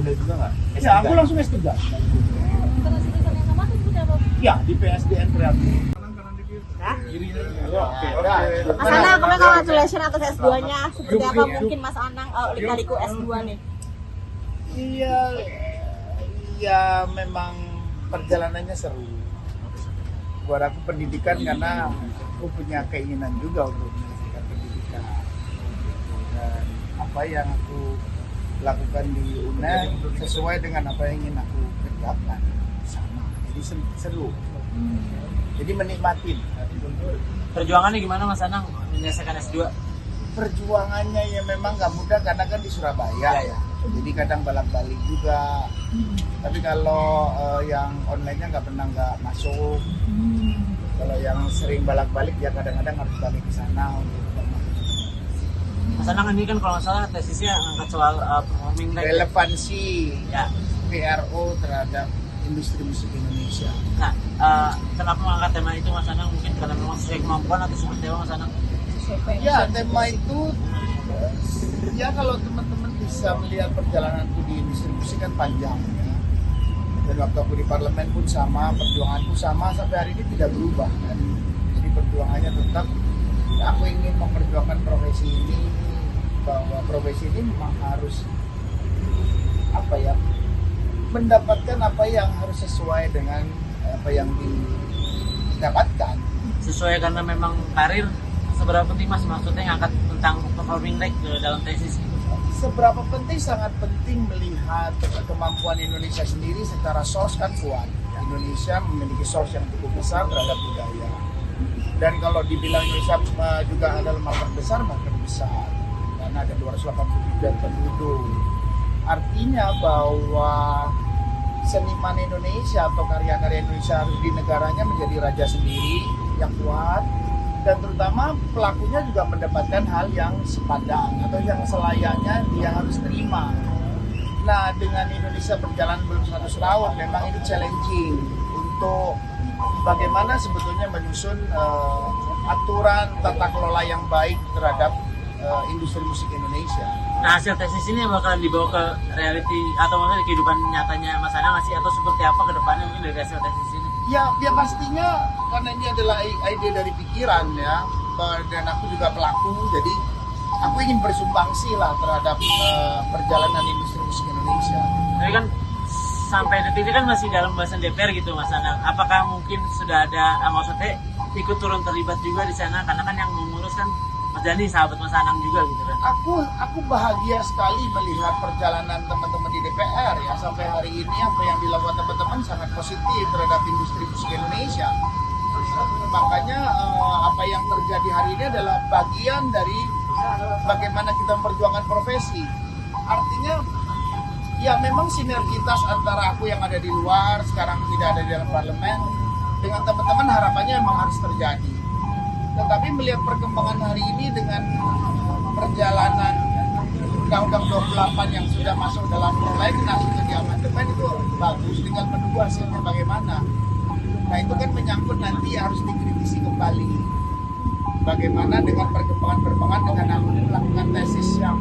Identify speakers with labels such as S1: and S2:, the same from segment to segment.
S1: Bunda juga nggak?
S2: Ya, aku langsung S3.
S3: Karena jurusan yang sama atau seperti apa?
S2: Ya, di PSDN Kreatif.
S3: Mas Anang, congratulations atas S2-nya. Seperti apa mungkin Mas Anang lika-liku S2 nih?
S2: Iya, ya memang perjalanannya seru. Buat aku pendidikan karena aku punya keinginan juga untuk menyelesaikan pendidikan. Dan apa yang aku lakukan di UNER sesuai dengan apa yang ingin aku kerjakan sama. Jadi seru. Jadi menikmatin.
S4: Perjuangannya gimana Mas Anang menyelesaikan S2?
S2: Perjuangannya ya memang nggak mudah karena kan di Surabaya ya. Jadi kadang balak-balik juga. Tapi kalau yang online-nya nggak masuk. Kalau yang sering balak-balik ya kadang-kadang harus balik ke sana.
S4: Mas Anang ini kan kalau nggak salah tesisnya angkat soal performing rate.
S2: Relevansi
S4: Ya.
S2: PRO terhadap industri musik Indonesia.
S4: Nah, kenapa mengangkat tema itu Mas Anang? Mungkin karena memang sesuai kemampuan atau seperti apa Mas Anang?
S2: Ya tema itu ya kalau teman-teman bisa melihat perjalananku di industri musik kan panjang ya. Dan waktu aku di parlemen pun sama, perjuanganku sama sampai hari ini tidak berubah kan. Jadi perjuangannya tetap ya, aku ingin memperjuangkan profesi ini, bahwa profesi ini memang harus apa ya, mendapatkan apa yang harus sesuai dengan apa yang didapatkan.
S4: Sesuai karena memang karir, seberapa penting Mas maksudnya ngangkat tentang performing rate ke dalam tesis?
S2: Seberapa penting? Sangat penting melihat kemampuan Indonesia sendiri secara source kan kuat. Indonesia memiliki source yang cukup besar terhadap budaya. Dan kalau dibilang Indonesia juga adalah market besar karena ada 280 juta penduduk. Artinya bahwa seniman Indonesia atau karya-karya Indonesia harus di negaranya menjadi raja sendiri yang kuat. Dan terutama pelakunya juga mendapatkan hal yang sepadan atau yang selayaknya dia harus terima. Nah, dengan Indonesia berjalan belum 100 tahun, memang ini challenging untuk bagaimana sebetulnya menyusun aturan tata kelola yang baik terhadap industri musik Indonesia.
S4: Nah, hasil tesis ini bakalan dibawa ke reality atau maksudnya kehidupan nyatanya Mas Anang nggak sih? Atau seperti apa ke depannya mungkin dari hasil tesis ini?
S2: Ya pastinya karena ini adalah ide dari pikiran ya, dan aku juga pelaku, jadi aku ingin bersumbangsi lah terhadap perjalanan industri musik Indonesia.
S4: Tapi kan sampai detik ini kan masih dalam bahasan DPR gitu Mas Anang. Apakah mungkin sudah ada maksudnya ikut turun terlibat juga di sana? Karena kan yang mengurus kan Mas Dhani, sahabat Mas Anang juga gitu kan.
S2: Aku bahagia sekali melihat perjalanan teman-teman di DPR ya, sampai hari ini apa yang dilakukan teman-teman sangat positif terhadap industri musik Indonesia. Makanya apa yang terjadi hari ini adalah bagian dari bagaimana kita memperjuangkan profesi. Artinya ya memang sinergitas antara aku yang ada di luar sekarang tidak ada di dalam parlemen dengan teman-teman harapannya memang harus terjadi. Tetapi melihat perkembangan hari ini dengan perjalanan Undang-Undang 28 yang sudah masuk dalam prolegnas untuk di amandemen itu bagus, tinggal menunggu hasilnya bagaimana. Nah itu kan menyangkut nanti harus dikritisi kembali bagaimana dengan perkembangan dengan aku melakukan tesis yang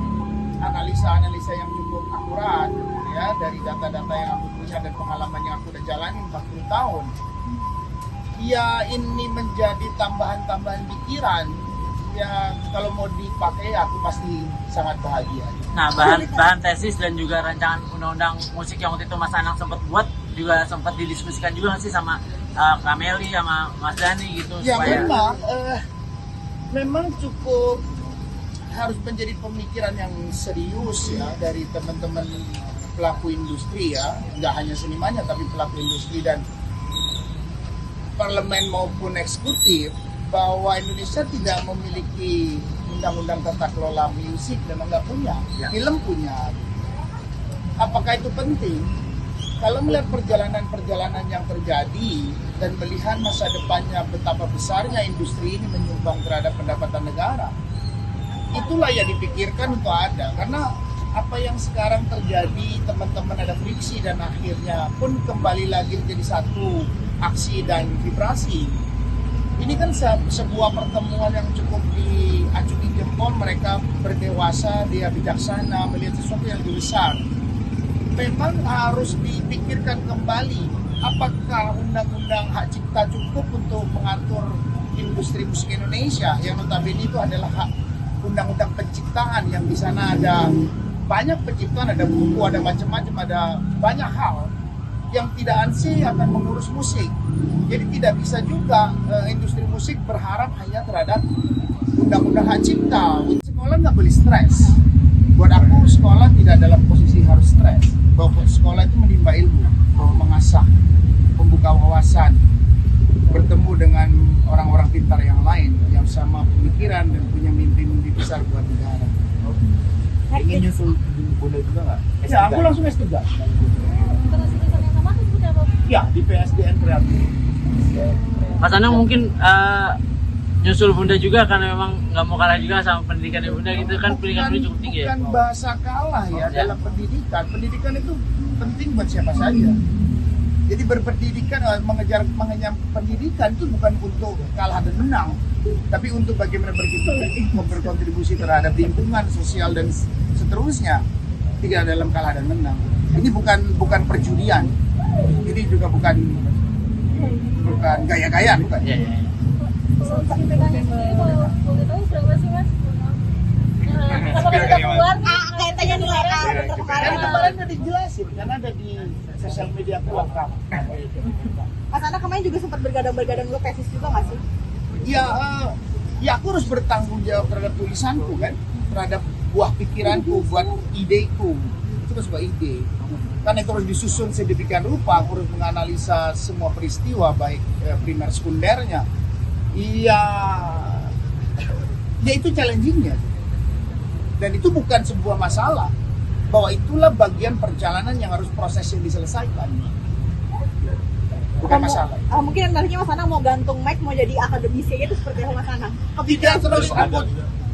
S2: analisa yang cukup akurat ya, dari data-data yang aku punya dan pengalaman yang aku udah jalani 40 tahun. Ya ini menjadi tambahan-tambahan pikiran yang kalau mau dipakai aku pasti sangat bahagia.
S4: Nah, bahan tesis dan juga rancangan undang-undang musik yang waktu itu Mas Anang sempat buat juga sempat didiskusikan juga nggak sih sama Kameli sama Mas Dhani gitu?
S2: Ya
S4: supaya...
S2: memang cukup harus menjadi pemikiran yang serius ya dari teman-teman pelaku industri ya, nggak hanya senimannya tapi pelaku industri dan parlemen maupun eksekutif, bahwa Indonesia tidak memiliki undang-undang tata kelola musik, memang nggak punya, film punya. Apakah itu penting? Kalau melihat perjalanan-perjalanan yang terjadi dan melihat masa depannya betapa besarnya industri ini menyumbang terhadap pendapatan negara, itulah yang dipikirkan untuk ada. Karena apa yang sekarang terjadi, teman-teman ada friksi dan akhirnya pun kembali lagi menjadi satu aksi dan vibrasi. Ini kan sebuah pertemuan yang cukup diacungi jempol, mereka berdewasa, dia bijaksana, melihat sesuatu yang lebih besar. memang harus dipikirkan kembali apakah undang-undang hak cipta cukup untuk mengatur industri musik Indonesia yang notabene itu adalah hak undang-undang penciptaan yang di sana ada banyak penciptaan, ada buku, ada macam-macam, ada banyak hal yang tidak ansih akan mengurus musik. Jadi tidak bisa juga industri musik berharap hanya terhadap undang-undang hak cipta. Sekolah nggak boleh stres. Buat aku sekolah tidak dalam posisi harus stres. Bahwa sekolah itu menimba ilmu, bahwa mengasah, membuka wawasan, bertemu dengan orang-orang pintar yang lain yang sama pemikiran dan punya mimpi-mimpi besar buat negara.
S1: Ingin nyusul Bunda juga nggak?
S2: Ya, aku langsung S3.
S3: Terus jurusan yang sama tuh seperti apa?
S2: Ya, di PSDN Kreatif.
S4: Mas Anang mungkin nyusul Bunda juga karena memang nggak mau kalah juga sama pendidikan Bunda gitu kan, pendidikan Bunda cukup tinggi ya.
S2: Bukan bahasa kalah ya dalam pendidikan. Pendidikan itu penting buat siapa saja. Jadi berpendidikan, mengejar pendidikan itu bukan untuk kalah dan menang, tapi untuk bagaimana berkontribusi terhadap lingkungan, sosial dan seterusnya. Tidak dalam kalah dan menang. Ini bukan perjudian. Ini juga bukan gaya-gayaan, bukan.
S4: Iya, iya.
S3: IPK-nya sendiri boleh tahu berapa sih Mas? Apakah sudah keluar? Kayak tanya nilai A untuk
S2: Kan
S3: kemarin.
S2: kemarin udah dijelasin, karena ada di sosial media aku lengkap.
S3: Mas Anang kemarin juga sempat bergadang-bergadang dulu tesis juga nggak sih?
S2: Ya aku harus bertanggung jawab terhadap tulisanku kan, terhadap buah pikiranku, buat ideku. Itu kan sebuah ide. Kan itu harus disusun sedemikian rupa, aku harus menganalisa semua peristiwa baik primer sekundernya. Iya, ya itu challengingnya. Dan itu bukan sebuah masalah, bahwa itulah bagian perjalanan yang harus prosesnya diselesaikan. Bukan masalah.
S3: Mungkin nantinya Mas Anang mau gantung mic, mau jadi akademisi itu seperti apa Mas Anang?
S2: Tidak terus aku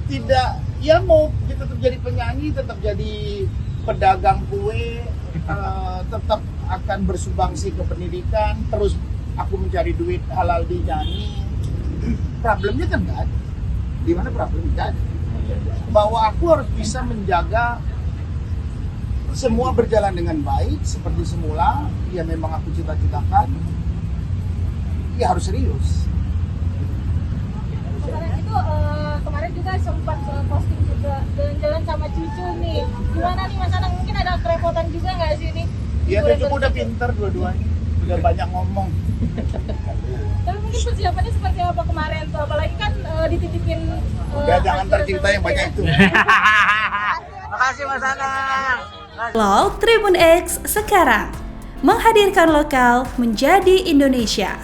S2: tidak, ya mau tetap jadi penyanyi, tetap jadi pedagang kue, tetap akan bersumbangsi ke pendidikan, terus aku mencari duit halal di nyanyi. Problemnya kan nggak ada. Di mana problemnya nggak ada. Bahwa aku harus bisa menjaga semua berjalan dengan baik seperti semula, ya memang aku cita-citakan, ya harus serius.
S5: Kemarin itu kemarin juga sempat posting juga jalan-jalan sama cucu nih. Gimana nih Mas Anang, mungkin ada kerepotan juga nggak sih ini?
S2: Ya cucuku udah pinter dua-duanya, udah banyak ngomong.
S5: Tapi mungkin persiapannya seperti apa kemarin tuh? Apalagi kan dititipin.
S2: Udah jangan tercinta yang banyak itu.
S4: Makasih Mas Anang.
S6: Vlog Tribun X sekarang menghadirkan lokal menjadi Indonesia.